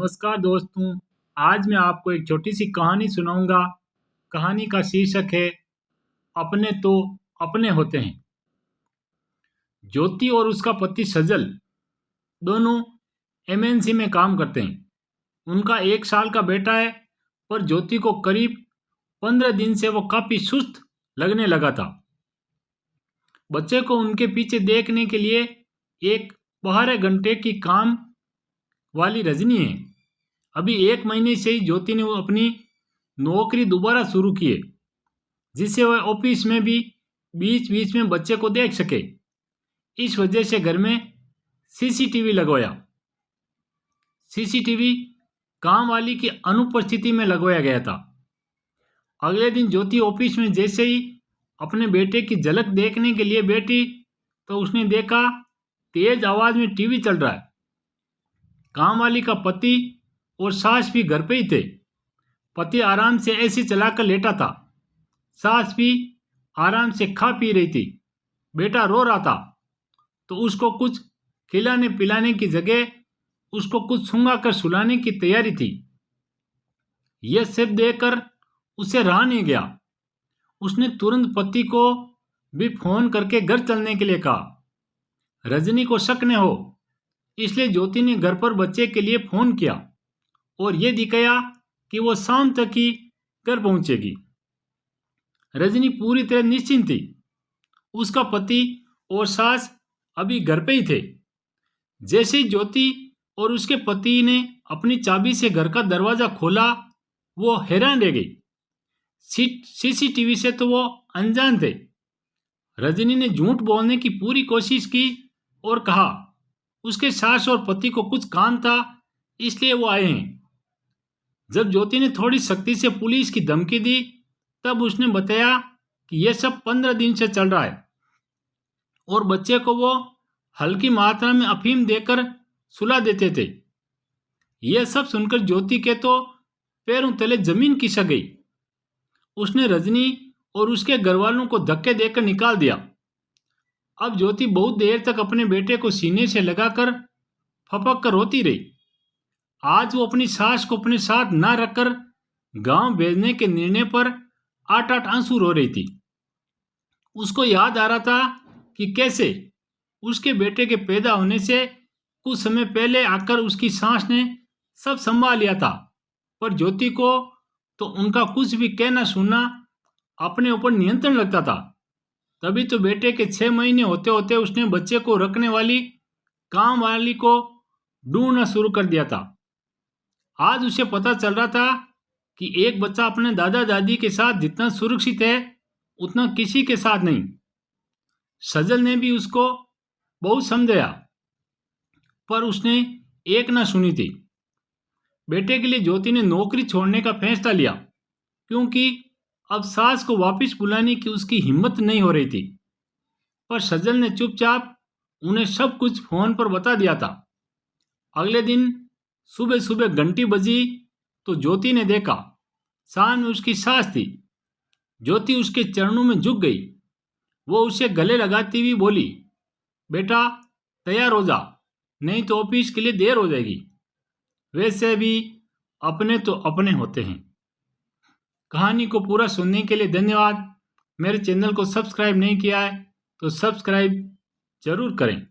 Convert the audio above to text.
नमस्कार दोस्तों। आज मैं आपको एक छोटी सी कहानी सुनाऊंगा। कहानी का शीर्षक है अपने तो अपने होते हैं। ज्योति और उसका पति सजल दोनों एमएनसी में काम करते हैं। उनका 1 साल का बेटा है, पर ज्योति को करीब 15 दिन से वो काफी सुस्त लगने लगा था। बच्चे को उनके पीछे देखने के लिए एक 12 घंटे की काम वाली रजनी है। अभी 1 महीने से ही ज्योति ने वो अपनी नौकरी दोबारा शुरू की है, जिससे वह ऑफिस में भी बीच बीच में बच्चे को देख सके। इस वजह से घर में सीसीटीवी लगवाया। सीसीटीवी काम वाली की अनुपस्थिति में लगवाया गया था। अगले दिन ज्योति ऑफिस में जैसे ही अपने बेटे की झलक देखने के लिए बैठी तो उसने देखा तेज आवाज में टीवी चल रहा है। काम वाली का पति और सास भी घर पे ही थे। पति आराम से एसी चलाकर लेटा था। सास भी आराम से खा पी रही थी। बेटा रो रहा था तो उसको कुछ खिलाने पिलाने की जगह उसको कुछ सूंघा कर सुलाने की तैयारी थी। यह सब देखकर उसे रहा नहीं गया। उसने तुरंत पति को भी फोन करके घर चलने के लिए कहा। रजनी को शक न हो, इसलिए ज्योति ने घर पर बच्चे के लिए फोन किया और यह दिखाया कि वो शाम तक ही घर पहुंचेगी। रजनी पूरी तरह निश्चिंत थी। उसका पति और सास अभी घर पे ही थे। जैसे ही ज्योति और उसके पति ने अपनी चाबी से घर का दरवाजा खोला, वो हैरान रह गई। सीसीटीवी से तो वो अनजान थे। रजनी ने झूठ बोलने की पूरी कोशिश की और कहा उसके सास और पति को कुछ काम था, इसलिए वो आए हैं। जब ज्योति ने थोड़ी सख्ती से पुलिस की धमकी दी, तब उसने बताया कि यह सब 15 दिन से चल रहा है और बच्चे को वो हल्की मात्रा में अफीम देकर सुला देते थे। यह सब सुनकर ज्योति के तो पैरों तले जमीन खिसक गई। उसने रजनी और उसके घरवालों को धक्के देकर निकाल दिया। अब ज्योति बहुत देर तक अपने बेटे को सीने से लगाकर फपक कर रोती रही। आज वो अपनी सास को अपने साथ ना रखकर गांव भेजने के निर्णय पर आठ आंसू रो रही थी। उसको याद आ रहा था कि कैसे उसके बेटे के पैदा होने से कुछ समय पहले आकर उसकी सास ने सब संभाल लिया था, पर ज्योति को तो उनका कुछ भी कहना सुनना अपने ऊपर नियंत्रण लगता था। तभी तो बेटे के 6 महीने होते होते उसने बच्चे को रखने वाली काम वाली को ढूंढना शुरू कर दिया था। आज उसे पता चल रहा था कि एक बच्चा अपने दादा दादी के साथ जितना सुरक्षित है, उतना किसी के साथ नहीं। सजल ने भी उसको बहुत समझाया, पर उसने एक ना सुनी थी। बेटे के लिए ज्योति ने नौकरी छोड़ने का फैसला लिया, क्योंकि अब सास को वापस बुलाने की उसकी हिम्मत नहीं हो रही थी। पर सजल ने चुपचाप उन्हें सब कुछ फोन पर बता दिया था। अगले दिन सुबह सुबह घंटी बजी तो ज्योति ने देखा सामने उसकी सास थी। ज्योति उसके चरणों में झुक गई। वो उसे गले लगाती हुई बोली, बेटा तैयार हो जा, नहीं तो ऑफिस के लिए देर हो जाएगी। वैसे भी अपने तो अपने होते हैं। कहानी को पूरा सुनने के लिए धन्यवाद। मेरे चैनल को सब्सक्राइब नहीं किया है तो सब्सक्राइब जरूर करें।